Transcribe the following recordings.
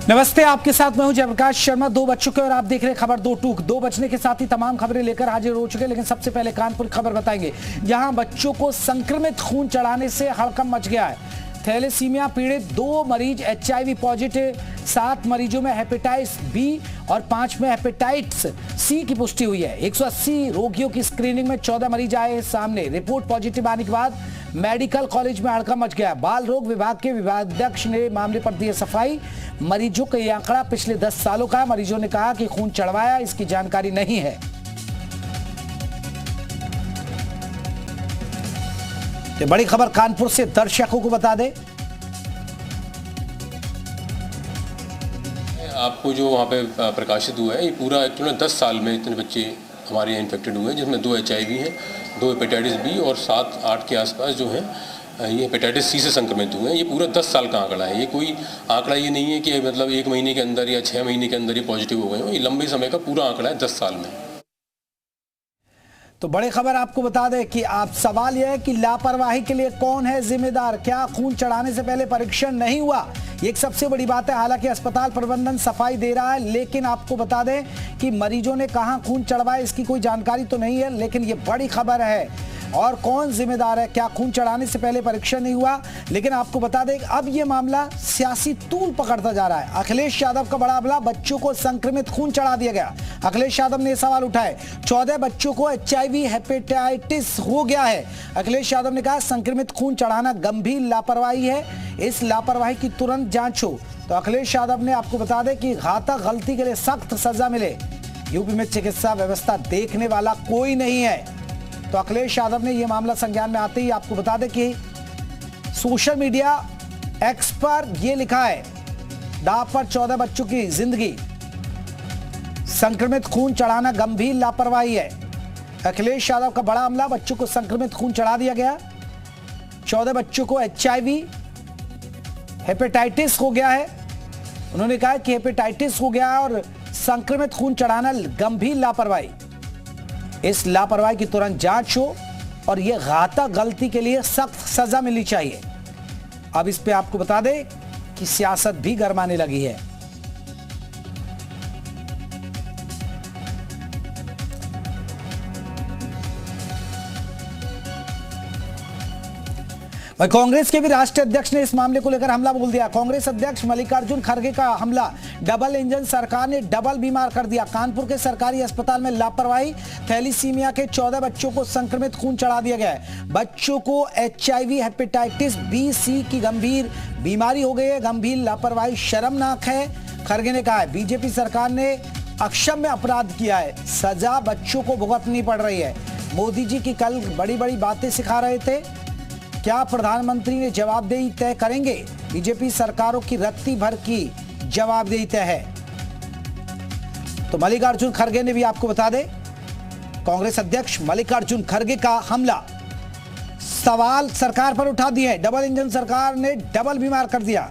नमस्ते, आपके साथ मैं हूं जयप्रकाश शर्मा। 2 बज चुके और आप देख रहे हैं खबर 2 टूक। 2 बजने के साथ ही तमाम खबरें लेकर हाजिर हो चुके, लेकिन सबसे पहले कानपुर खबर बताएंगे। यहां बच्चों को संक्रमित खून चढ़ाने से हड़कंप मच गया है। थैलेसीमिया पीड़ित 2 मरीज HIV पॉजिटिव, 7 मरीजों में हेपेटाइटिस बी और 5 में हेपेटाइटिस सी की पुष्टि हुई है। 180 रोगियों की स्क्रीनिंग में 14 मरीज आए सामने। रिपोर्ट पॉजिटिव आने के बाद मेडिकल कॉलेज में हड़कंप मच गया। बाल रोग विभाग के विभागाध्यक्ष ने मामले पर दी सफाई। मरीजों का यह आंकड़ा पिछले 10 सालों का है। मरीजों ने कहा कि खून चढ़वाया, इसकी जानकारी नहीं है। ये बड़ी खबर कानपुर से दर्शकों को बता दें। आपको जो वहाँ पे प्रकाशित हुआ है, ये पूरा एक्चुअली 10 साल में इतने बच्चे हमारे यहाँ इन्फेक्टेड हुए हैं, जिसमें 2 HIV हैं, 2 हेपेटाइटिस बी और 7-8 के आसपास जो हैं ये हेपेटाइटिस सी से संक्रमित हुए हैं। ये पूरा 10 साल का आंकड़ा है। ये कोई आंकड़ा ये नहीं है कि मतलब 1 महीने के अंदर या 6 महीने के अंदर ये पॉजिटिव हो गए हो। ये लंबे समय का पूरा आंकड़ा है, 10 साल में। तो बड़ी खबर आपको बता दें कि आप सवाल यह है कि लापरवाही के लिए कौन है जिम्मेदार? क्या खून चढ़ाने से पहले परीक्षण नहीं हुआ? ये एक सबसे बड़ी बात है। हालांकि अस्पताल प्रबंधन सफाई दे रहा है, लेकिन आपको बता दें कि मरीजों ने कहां खून चढ़वाया इसकी कोई जानकारी तो नहीं है, लेकिन ये बड़ी खबर है। और कौन जिम्मेदार है? क्या खून चढ़ाने से पहले परीक्षण नहीं हुआ? लेकिन आपको बता दें अब ये मामला सियासी तूल पकड़ता जा रहा है। अखिलेश यादव का बड़ा हमला, बच्चों को संक्रमित खून चढ़ा दिया गया। अखिलेश यादव ने सवाल उठाए। 14 बच्चों को HIV हेपेटाइटिस हो गया है। अखिलेश यादव ने कहा संक्रमित खून चढ़ाना गंभीर लापरवाही है, इस लापरवाही की तुरंत जांच हो। तो अखिलेश यादव ने आपको बता दें कि घातक गलती के लिए सख्त सजा मिले। यूपी में चिकित्सा व्यवस्था देखने वाला कोई नहीं है। तो अखिलेश यादव ने यह मामला संज्ञान में आते ही आपको बता दें कि सोशल मीडिया एक्स पर यह लिखा है, दांव पर 14 बच्चों की जिंदगी, संक्रमित खून चढ़ाना गंभीर लापरवाही है। अखिलेश यादव का बड़ा हमला, बच्चों को संक्रमित खून चढ़ा दिया गया। 14 बच्चों को HIV हेपेटाइटिस हो गया है। उन्होंने कहा कि हेपेटाइटिस हो गया है और संक्रमित खून चढ़ाना गंभीर लापरवाही, इस लापरवाही की तुरंत जांच हो और यह घातक गलती के लिए सख्त सजा मिलनी चाहिए। अब इस पे आपको बता दें कि सियासत भी गरमाने लगी है। कांग्रेस के भी राष्ट्रीय अध्यक्ष ने इस मामले को लेकर हमला बोल दिया। कांग्रेस अध्यक्ष मल्लिकार्जुन खड़गे का हमला, डबल इंजन सरकार ने डबल बीमार कर दिया। कानपुर के सरकारी अस्पताल में लापरवाही, थैलीसीमिया के 14 बच्चों को संक्रमित खून चढ़ा दिया गया है। बच्चों को HIV हेपेटाइटिस बी सी की गंभीर बीमारी हो गई है। गंभीर लापरवाही शर्मनाक है। खड़गे ने कहा है बीजेपी सरकार ने अक्षम्य अपराध किया है, सजा बच्चों को भुगतनी पड़ रही है। मोदी जी की कल बड़ी बड़ी बातें सिखा रहे थे, क्या प्रधानमंत्री ने जवाबदेही तय करेंगे? बीजेपी सरकारों की रत्ती भर की जवाबदेही तय है। तो मल्लिकार्जुन खड़गे ने भी आपको बता दें, कांग्रेस अध्यक्ष मल्लिकार्जुन खड़गे का हमला, सवाल सरकार पर उठा दिए। डबल इंजन सरकार ने डबल बीमार कर दिया।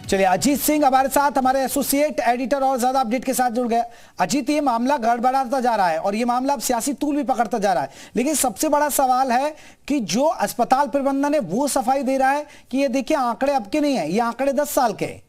चलिए, अजीत सिंह हमारे साथ, हमारे एसोसिएट एडिटर और ज्यादा अपडेट के साथ जुड़ गए। अजीत, ये मामला गड़बड़ाता जा रहा है और ये मामला अब सियासी तूल भी पकड़ता जा रहा है, लेकिन सबसे बड़ा सवाल है कि जो अस्पताल प्रबंधन है वो सफाई दे रहा है कि ये देखिए आंकड़े अब के नहीं है, ये आंकड़े 10 साल के।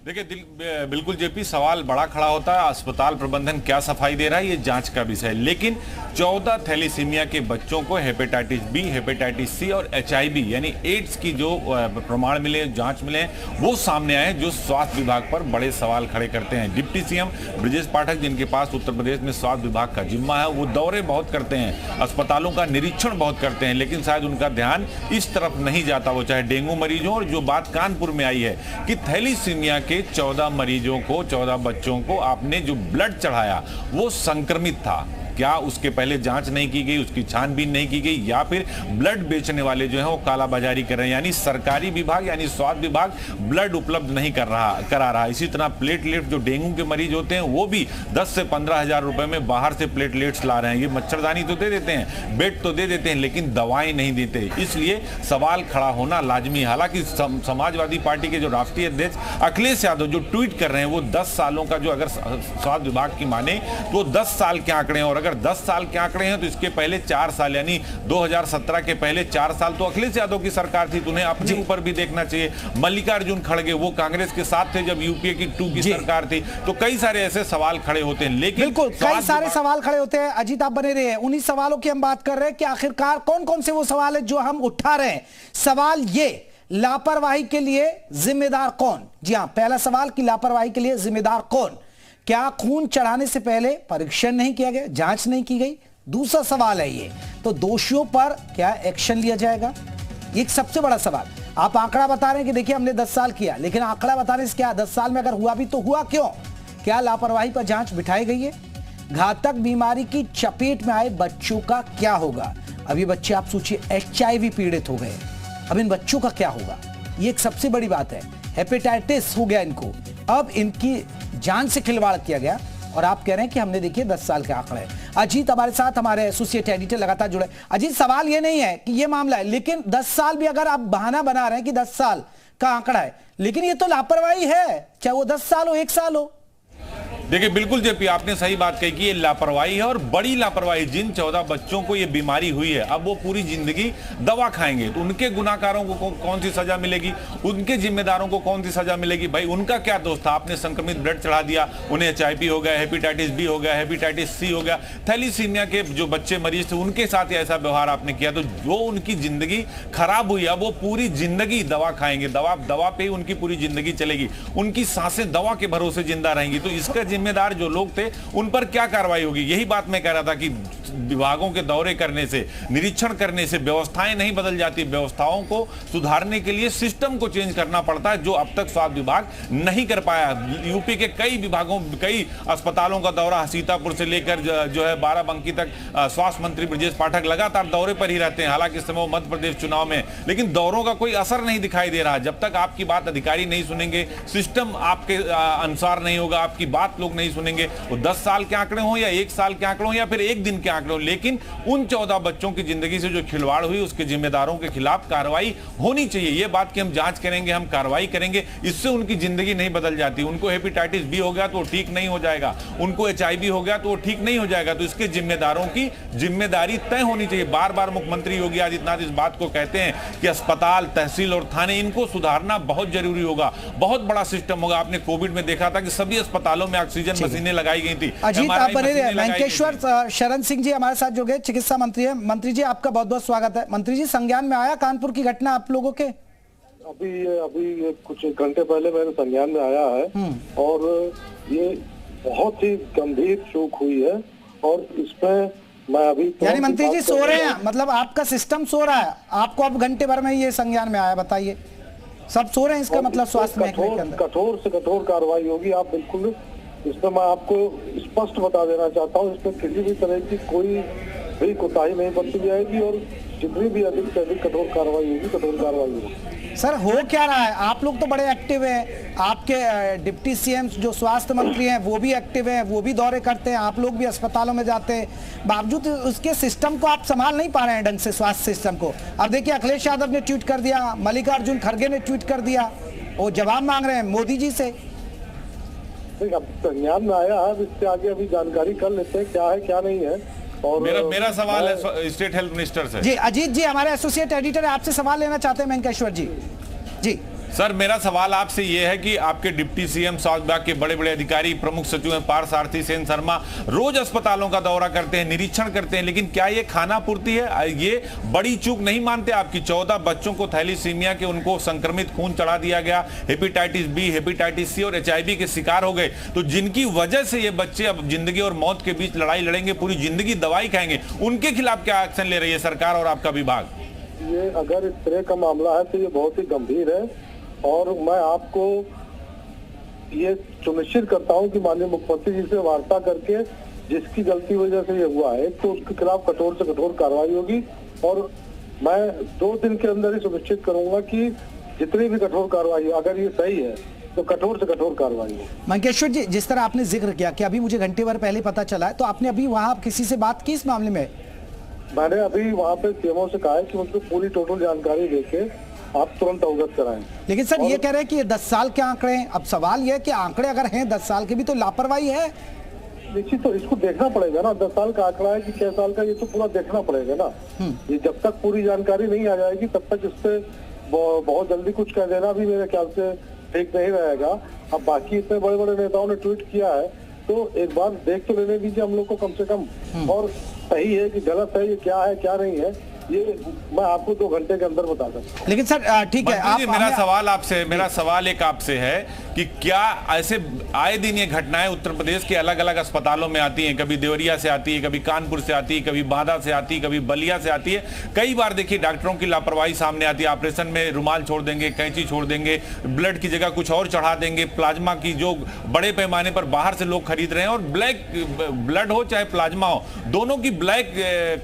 देखिए बिल्कुल जेपी, सवाल बड़ा खड़ा होता है, अस्पताल प्रबंधन क्या सफाई दे रहा है, ये जांच का विषय है। लेकिन 14 थैलीसीमिया के बच्चों को हेपेटाइटिस बी, हेपेटाइटिस सी और HIV यानी एड्स की जो प्रमाण मिले, जांच मिले, वो सामने आए, जो स्वास्थ्य विभाग पर बड़े सवाल खड़े करते हैं। डिप्टी CM ब्रजेश पाठक, जिनके पास उत्तर प्रदेश में स्वास्थ्य विभाग का जिम्मा है, वो दौरे बहुत करते हैं, अस्पतालों का निरीक्षण बहुत करते हैं, लेकिन शायद उनका ध्यान इस तरफ नहीं जाता। वो चाहे डेंगू मरीजों, और जो बात कानपुर में आई है कि थैलीसीमिया के 14 मरीजों को, 14 बच्चों को आपने जो ब्लड चढ़ाया वो संक्रमित था, क्या उसके पहले जांच नहीं की गई, उसकी छानबीन नहीं की गई, या फिर ब्लड बेचने वाले जो हैं वो कालाबाजारी कर रहे हैं, यानी सरकारी विभाग यानी स्वास्थ्य विभाग ब्लड उपलब्ध नहीं करा रहा। इसी तरह प्लेटलेट, जो डेंगू के मरीज होते हैं वो भी 10 से 15 हजार रुपए में बाहर से प्लेटलेट्स ला रहे हैं। ये मच्छरदानी तो दे देते हैं, बेड तो दे देते हैं, लेकिन दवाएं नहीं देते। इसलिए सवाल खड़ा होना लाजमी। हालांकि समाजवादी पार्टी के जो राष्ट्रीय अध्यक्ष अखिलेश यादव जो ट्वीट कर रहे हैं वो 10 सालों का, जो अगर स्वास्थ्य विभाग की माने तो 10 साल के आंकड़े, और अगर अगर 10 साल के आंकड़े हैं तो इसके पहले 4 साल यानी 2017 के पहले 4 साल तो अखिलेश यादव की सरकार थी, तो उन्हें अपने ऊपर भी देखना चाहिए। मल्लिकार्जुन खड़गे वो कांग्रेस के साथ थे जब यूपीए की 2 की सरकार थी। तो कई सारे ऐसे सवाल खड़े होते हैं, लेकिन बिल्कुल कई सारे सवाल खड़े होते हैं। अजीत आप बने रहे हैं, उन्हीं सवालों की हम बात कर रहे हैं कि आखिरकार कौन कौन से वो सवाल है जो हम उठा रहे हैं। सवाल ये, लापरवाही के लिए जिम्मेदार कौन? जी हां, पहला सवाल कि लापरवाही के लिए जिम्मेदार कौन? क्या खून चढ़ाने से पहले परीक्षण नहीं किया गया, जांच नहीं की गई? दूसरा सवाल है ये, तो दोषियों पर क्या एक्शन लिया जाएगा? ये एक सबसे बड़ा सवाल। आप आंकड़ा बता रहे हैं कि देखिए हमने 10 साल किया, लेकिन आंकड़ा बताने से क्या, 10 साल में अगर हुआ भी तो हुआ क्यों? क्या लापरवाही पर जांच बिठाई गई है? घातक बीमारी की चपेट में आए बच्चों का क्या होगा? अब ये बच्चे आप सोचिए HIV पीड़ित हो गए, अब इन बच्चों का क्या होगा? ये एक सबसे बड़ी बात है। हेपेटाइटिस हो गया इनको, अब इनकी जान से खिलवाड़ किया गया और आप कह रहे हैं कि हमने देखिए 10 साल के आंकड़े। अजीत हमारे साथ, हमारे एसोसिएट एडिटर लगातार जुड़े। अजीत, सवाल ये नहीं है कि ये मामला है, लेकिन 10 साल भी अगर आप बहाना बना रहे हैं कि 10 साल का आंकड़ा है, लेकिन ये तो लापरवाही है, चाहे वो 10 साल हो 1 साल हो। देखिए बिल्कुल जेपी, आपने सही बात कही कि ये लापरवाही है और बड़ी लापरवाही। जिन 14 बच्चों को ये बीमारी हुई है, अब वो पूरी जिंदगी दवा खाएंगे, तो उनके गुनाहगारों को कौन सी सजा मिलेगी, उनके जिम्मेदारों को कौन सी सजा मिलेगी? भाई उनका क्या दोष था? आपने संक्रमित ब्लड चढ़ा दिया, उन्हें HIV हो गया, हेपेटाइटिस B हो गया, हेपेटाइटिस C हो गया, थैलीसीमिया के जो बच्चे मरीज थे उनके साथ ऐसा व्यवहार आपने किया, तो जो उनकी जिंदगी खराब हुई, अब वो पूरी जिंदगी दवा खाएंगे, दवा पे ही उनकी पूरी जिंदगी चलेगी, उनकी सांसें दवा के भरोसे जिंदा रहेंगी। तो इसका जिम्मेदार जो लोग थे उन पर क्या कार्रवाई होगी? यही बात मैं कह रहा था कि विभागों के दौरे करने से, निरीक्षण करने से व्यवस्थाएं नहीं बदल जाती। व्यवस्थाओं को सुधारने के लिए सिस्टम को चेंज करना पड़ता है, जो अब तक स्वास्थ्य विभाग नहीं कर पाया। यूपी के कई विभागों, कई अस्पतालों का दौरा, सीतापुर से लेकर जो है बाराबंकी तक, स्वास्थ्य मंत्री ब्रजेश पाठक लगातार दौरे पर ही रहते हैं। हालांकि इस समय वो मध्य प्रदेश चुनाव में, लेकिन दौरों का कोई असर नहीं दिखाई दे रहा। जब तक आपकी बात अधिकारी नहीं सुनेंगे, सिस्टम आपके अनुसार नहीं होगा, आपकी बात लोग नहीं सुनेंगे, वो 10 साल के आंकड़े हों या 1 साल के आंकड़े हों या फिर 1 दिन के आंकड़े हों, लेकिन उन 14 बच्चों की जिंदगी से जो खिलवाड़ हुई उसके जिम्मेदारों के खिलाफ कार्रवाई होनी चाहिए। ये बात की हम जांच करेंगे, हम कार्रवाई करेंगे, इससे उनकी जिंदगी नहीं बदल जाती। उनको हेपेटाइटिस B हो गया तो ठीक नहीं हो जाएगा, उनको HIV हो गया तो ठीक नहीं हो जाएगा, तो इसके जिम्मेदारों की जिम्मेदारी तय होनी चाहिए। बार बार मुख्यमंत्री योगी आदित्यनाथ इस बात को कहते हैं कि अस्पताल, तहसील और थाने, इनको सुधारना बहुत जरूरी होगा, बहुत बड़ा सिस्टम होगा। आपने कोविड में देखा था कि सभी अस्पतालों में ऑक्सीजन मशीनें लगाई गई थी। अजीत आप बने रहे। वेंकटेश्वर शरण सिंह जी हमारे साथ जुड़े, चिकित्सा मंत्री है। मंत्री जी आपका बहुत बहुत स्वागत है। मंत्री जी, संज्ञान में आया कानपुर की घटना आप लोगों के? अभी कुछ घंटे पहले मेरे संज्ञान में आया है और ये बहुत ही गंभीर चूक हुई है और इसमें मैं अभी यानी मंत्री जी सो रहे हैं, मतलब आपका सिस्टम सो रहा है, आपको अब घंटे भर में ये संज्ञान में आया? बताइए, सब सो रहे हैं, इसका मतलब स्वास्थ्य महकमे के अंदर कठोर से कठोर कार्रवाई होगी। आप बिल्कुल, इसमें मैं आपको स्पष्ट बता देना चाहता हूँ, इसमें किसी भी तरह की कोई भी कोताही नहीं बरती जाएगी और जितनी भी अधिक से अधिक कठोर कार्रवाई होगी, कठोर कार्रवाई होगी। सर हो क्या रहा है? आप लोग तो बड़े एक्टिव हैं, आपके डिप्टी CM जो स्वास्थ्य मंत्री हैं वो भी एक्टिव हैं, वो भी दौरे करते हैं, आप लोग भी अस्पतालों में जाते हैं, बावजूद उसके सिस्टम को आप संभाल नहीं पा रहे हैं ढंग से, स्वास्थ्य सिस्टम को। अब देखिए अखिलेश यादव ने ट्वीट कर दिया, मल्लिकार्जुन खड़गे ने ट्वीट कर दिया, वो जवाब मांग रहे हैं मोदी जी से। अब संज्ञान में आया है, इससे आगे अभी जानकारी कर लेते हैं क्या है क्या नहीं है। और मेरा सवाल है स्टेट हेल्थ मिनिस्टर से। जी अजीत जी हमारे एसोसिएट एडिटर है, आपसे सवाल लेना चाहते हैं वेंकटेश्वर जी। जी सर, मेरा सवाल आपसे यह है कि आपके डिप्टी CM स्वास्थ्य विभाग के बड़े बड़े अधिकारी, प्रमुख सचिव हैं पार्थ सारथी, सेन शर्मा, रोज अस्पतालों का दौरा करते हैं, निरीक्षण करते हैं, लेकिन क्या ये खाना पूर्ति है? ये बड़ी चूक नहीं मानते आपकी? 14 बच्चों को थैलीसीमिया के, उनको संक्रमित खून चढ़ा दिया गया, हेपेटाइटिस B, हेपेटाइटिस C और HIV के शिकार हो गए, तो जिनकी वजह से ये बच्चे अब जिंदगी और मौत के बीच लड़ाई लड़ेंगे, पूरी जिंदगी दवाई खाएंगे, उनके खिलाफ क्या एक्शन ले रही है सरकार और आपका विभाग? ये अगर इस तरह का मामला है तो ये बहुत ही गंभीर है और मैं आपको ये सुनिश्चित करता हूं कि माननीय मुख्यमंत्री जी से वार्ता करके जिसकी गलती वजह से ये हुआ है तो उसके खिलाफ कठोर से कठोर कार्रवाई होगी और मैं 2 दिन के अंदर ही सुनिश्चित करूंगा कि जितनी भी कठोर कार्रवाई हो, अगर ये सही है तो कठोर से कठोर कार्रवाई हो। मंकेश्वर जी, जिस तरह आपने जिक्र किया कि अभी मुझे घंटे भर पहले पता चला है, तो आपने अभी वहां किसी से बात की इस मामले में? मैंने अभी वहाँ पे CMO से कहा है कि मुझको पूरी टोटल जानकारी देके आप तुरंत अवगत कराएं। लेकिन सर ये कह रहे हैं कि ये 10 साल के आंकड़े हैं। अब सवाल ये है कि आंकड़े अगर हैं 10 साल के भी तो लापरवाही है। निश्चित तो इसको देखना पड़ेगा ना, 10 साल का आंकड़ा है कि 6 साल का, ये तो पूरा देखना पड़ेगा ना। ये जब तक पूरी जानकारी नहीं आ जाएगी तब तक इस पे बहुत जल्दी कुछ कह देना भी मेरे ख्याल से ठीक नहीं रहेगा। अब बाकी इतने बड़े बड़े नेताओं ने ट्वीट किया है तो एक बार देख तो लेने दीजिए हम लोग को कम से कम, और सही है कि गलत है, ये क्या है क्या नहीं है, ये मैं आपको 2 घंटे के अंदर बता सकता हूं। लेकिन सर ठीक है, आप मेरा सवाल एक आपसे है कि क्या ऐसे आए दिन ये घटनाएं उत्तर प्रदेश के अलग अलग अस्पतालों में आती हैं, कभी देवरिया से आती है, कभी कानपुर से आती है, कभी बांदा से आती है, कभी बलिया से आती है। कई बार देखिए डॉक्टरों की लापरवाही सामने आती है, ऑपरेशन में रुमाल छोड़ देंगे, कैंची छोड़ देंगे, ब्लड की जगह कुछ और चढ़ा देंगे, प्लाज्मा की जो बड़े पैमाने पर बाहर से लोग खरीद रहे हैं, और ब्लैक ब्लड हो चाहे प्लाज्मा हो, दोनों की ब्लैक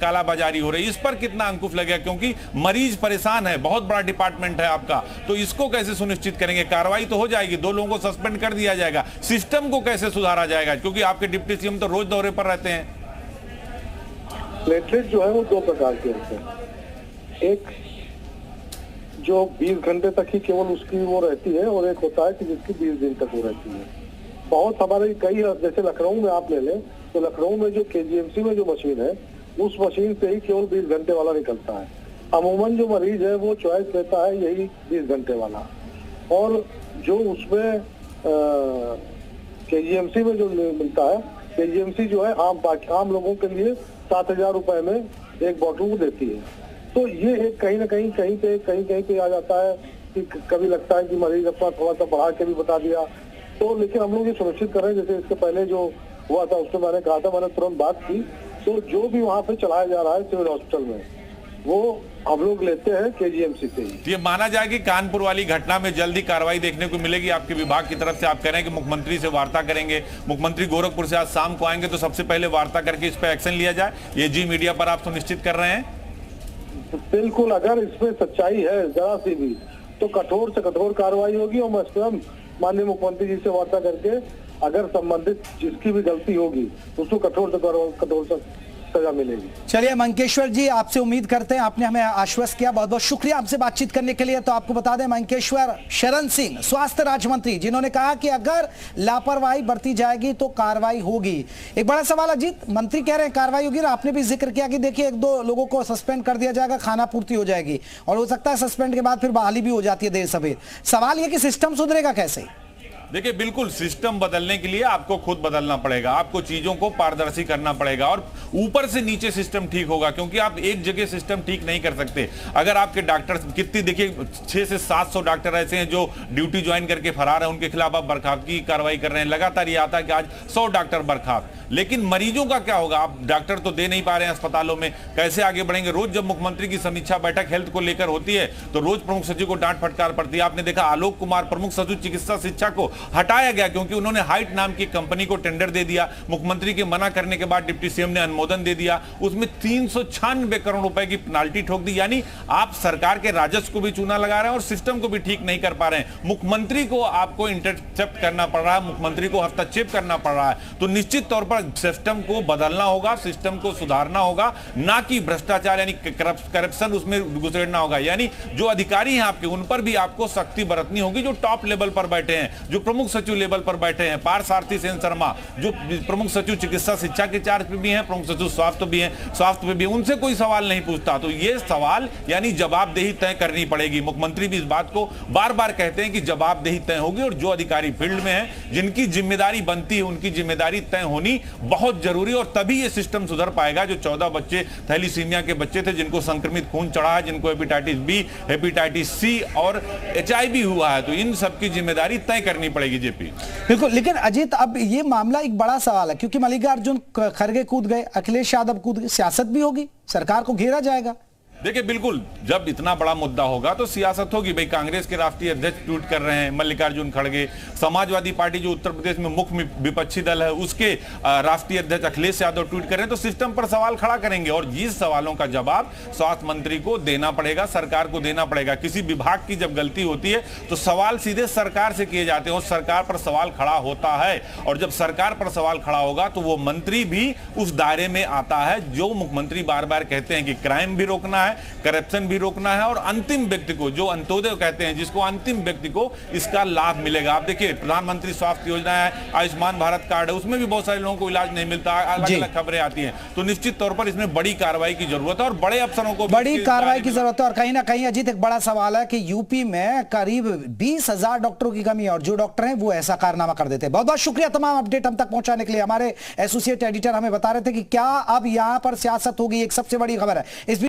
कालाबाजारी हो रही है। इस पर कितना अंकुश लगेगा, क्योंकि मरीज परेशान है, बहुत बड़ा डिपार्टमेंट है आपका, तो इसको कैसे सुनिश्चित करेंगे? कार्रवाई तो हो जाएगी, 2 लोगों को सस्पेंड कर दिया जाएगा, सिस्टम को कैसे सुधारा जाएगा? क्योंकि आपके डिप्टी सीएम तो रोज दौरे पर रहते हैं। प्लेटलेट जो है वो 2 प्रकार के होते हैं, एक जो 20 घंटे तक ही केवल उसकी वो रहती है, और एक होता है कि जिसकी 20 दिन तक वो रहती है। बहुत हमारे कई, जैसे लखनऊ में आप ले लें तो लखनऊ में जो केजीएमसी में जो मशीन है उस मशीन से ही केवल 20 घंटे वाला निकलता है। अमूमन जो मरीज है वो चॉइस लेता है यही 20 घंटे वाला, और जो उसमें केजीएमसी में जो मिलता है, केजीएमसी जो है आम लोगों के लिए 7,000 रुपए में एक बॉटल को देती है। तो ये एक कहीं ना कहीं कहीं पे आ जाता है कि कभी लगता है कि मरीज अपना थोड़ा सा बढ़ा के भी बता दिया, तो लेकिन हम लोग ये सुनिश्चित कर रहे हैं, जैसे इसके पहले जो हुआ था उसमें मैंने कहा था, मैंने तुरंत बात की, तो जो भी वहाँ पे चलाया जा रहा है सिविल हॉस्पिटल में वो हम लोग लेते हैं केजीएमसी से ही। ये माना जाए कि कानपुर वाली घटना में जल्दी कार्रवाई देखने को मिलेगी आपके विभाग की तरफ से? आप कह रहे हैं कि मुख्यमंत्री से वार्ता करेंगे, मुख्यमंत्री गोरखपुर से आज शाम को आएंगे, तो सबसे पहले वार्ता करके इस पर एक्शन लिया जाए, ये जी मीडिया पर आप सुनिश्चित कर रहे हैं? बिल्कुल, अगर इसमें सच्चाई है जरा सी भी तो कठोर से कठोर कार्रवाई होगी, और मैं स्वयं माननीय मुख्यमंत्री जी से वार्ता करके अगर संबंधित जिसकी भी गलती होगी उसको कठोर से सजा मिलेगी। चलिए मंकेश्वर जी, आपसे उम्मीद करते हैं, आपने हमें आश्वस्त किया, बहुत बहुत शुक्रिया हमसे बातचीत करने के लिए। तो आपको बता दें, मंकेश्वर शरण सिंह स्वास्थ्य राज्य मंत्री, जिन्होंने कहा कि अगर लापरवाही बरती जाएगी तो कार्रवाई होगी। एक बड़ा सवाल, अजीत, मंत्री कह रहे हैं कार्रवाई होगी, और आपने भी जिक्र किया कि देखिए 1-2 लोगों को सस्पेंड कर दिया जाएगा, खाना पूर्ति हो जाएगी, और हो सकता है सस्पेंड के बाद फिर बहाली भी हो जाती है देर सवेर। सवाल यह कि सिस्टम सुधरेगा कैसे? देखिए, बिल्कुल सिस्टम बदलने के लिए आपको खुद बदलना पड़ेगा, आपको चीजों को पारदर्शी करना पड़ेगा, और ऊपर से नीचे सिस्टम ठीक होगा, क्योंकि आप एक जगह सिस्टम ठीक नहीं कर सकते। अगर आपके डॉक्टर कितनी, देखिए 600 से 700 डॉक्टर ऐसे हैं जो ड्यूटी ज्वाइन करके फरार है, उनके खिलाफ आप बर्खास्तगी की कार्रवाई कर रहे हैं। लगातार ये आता है कि आज 100 डॉक्टर बर्खास्त, लेकिन मरीजों का क्या होगा? आप डॉक्टर तो दे नहीं पा रहे हैं अस्पतालों में, कैसे आगे बढ़ेंगे? रोज जब मुख्यमंत्री की समीक्षा बैठक हेल्थ को लेकर होती है तो रोज प्रमुख सचिव को डांट फटकार पड़ती है। आपने देखा आलोक कुमार प्रमुख सचिव चिकित्सा शिक्षा को हटाया गया क्योंकि उन्होंने हाइट नाम की कंपनी को टेंडर दे दिया। मुख्यमंत्री के मना करने के बाद डिप्टी सीएम ने अनुमोदन दे दिया, उसमें 396 करोड़ रुपए की पेनाल्टी ठोक दी। यानी आप सरकार के राजस्व को भी चूना लगा रहे हैं और सिस्टम को भी ठीक नहीं कर पा रहे हैं। मुख्यमंत्री को आपको इंटरसेप्ट करना पड़ रहा है, मुख्यमंत्री को हस्तक्षेप करना पड़ रहा है। तो निश्चित तौर पर सिस्टम को बदलना होगा, सिस्टम को सुधारना होगा, ना कि भ्रष्टाचार यानी करप्शन उसमें गुजरना होगा। यानी जो अधिकारी हैं आपके, उन पर भी आपको सख्ती बरतनी होगी, जो टॉप लेवल पर बैठे हैं, जो प्रमुख सचिव लेवल पर बैठे हैं। पार्थसारथी सेन शर्मा जो प्रमुख सचिव चिकित्सा शिक्षा के चार्ज पे भी हैं, प्रमुख सचिव स्वास्थ्य भी हैं, स्वास्थ्य पे भी, उनसे कोई सवाल नहीं पूछता। तो ये सवाल यानी जवाबदेही तय करनी पड़ेगी। मुख्यमंत्री भी इस बात को बार बार कहते हैं कि जवाबदेही तय होगी, और जो अधिकारी फील्ड में हैं, जिनकी जिम्मेदारी बनती है, उनकी जिम्मेदारी तय होनी बहुत जरूरी, और तभी ये सिस्टम सुधर पाएगा। जो 14 बच्चे थैलीसीमिया के बच्चे थे, जिनको संक्रमित खून चढ़ा है, जिनको हेपेटाइटिस बी, हेपेटाइटिस सी और HIV हुआ है, तो इन सबकी जिम्मेदारी तय करनी पड़ेगी जेपी। बिल्कुल, लेकिन अजीत, अब ये मामला एक बड़ा सवाल है, क्योंकि मल्लिकार्जुन खड़गे कूद गए, अखिलेश यादव कूद गए, सियासत भी होगी, सरकार को घेरा जाएगा। देखिए, बिल्कुल जब इतना बड़ा मुद्दा होगा तो सियासत होगी। भाई कांग्रेस के राष्ट्रीय अध्यक्ष ट्वीट कर रहे हैं, मल्लिकार्जुन खड़गे, समाजवादी पार्टी जो उत्तर प्रदेश में मुख्य विपक्षी दल है उसके राष्ट्रीय अध्यक्ष अखिलेश यादव ट्वीट कर रहे हैं, तो सिस्टम पर सवाल खड़ा करेंगे, और जिस सवालों का जवाब स्वास्थ्य मंत्री को देना पड़ेगा, सरकार को देना पड़ेगा। किसी विभाग की जब गलती होती है तो सवाल सीधे सरकार से किए जाते हैं, और सरकार पर सवाल खड़ा होता है, और जब सरकार पर सवाल खड़ा होगा तो वो मंत्री भी उस दायरे में आता है जो मुख्यमंत्री बार बार कहते हैं कि क्राइम भी रोकना है, करप्शन भी रोकना है और अंतिम व्यक्ति को, जो अंत्योदय कहते हैं जिसको, अंतिम व्यक्ति को इसका लाभ मिलेगा। आप देखिए प्रधानमंत्री स्वास्थ्य योजना है, आयुष्मान भारत कार्ड है, उसमें भी बहुत सारे लोगों को इलाज नहीं मिलता, अलग अलग खबरें आती हैं। तो निश्चित तौर पर इसमें बड़ी कार्रवाई की जरूरत है और बड़े अफसरों को बड़ी कार्रवाई की जरूरत है। और कहीं ना कहीं अजीत एक बड़ा सवाल है कि यूपी में करीब 20,000 डॉक्टरों की कमी है और जो डॉक्टर हैं वो ऐसा कारनामा कर देते हैं। बहुत बहुत शुक्रिया तमाम अपडेट हम तक पहुंचाने के लिए। हमारे एसोसिएट एडिटर हमें बता रहे थे कि क्या अब यहां पर सियासत होगी, एक सबसे बड़ी खबर है। इस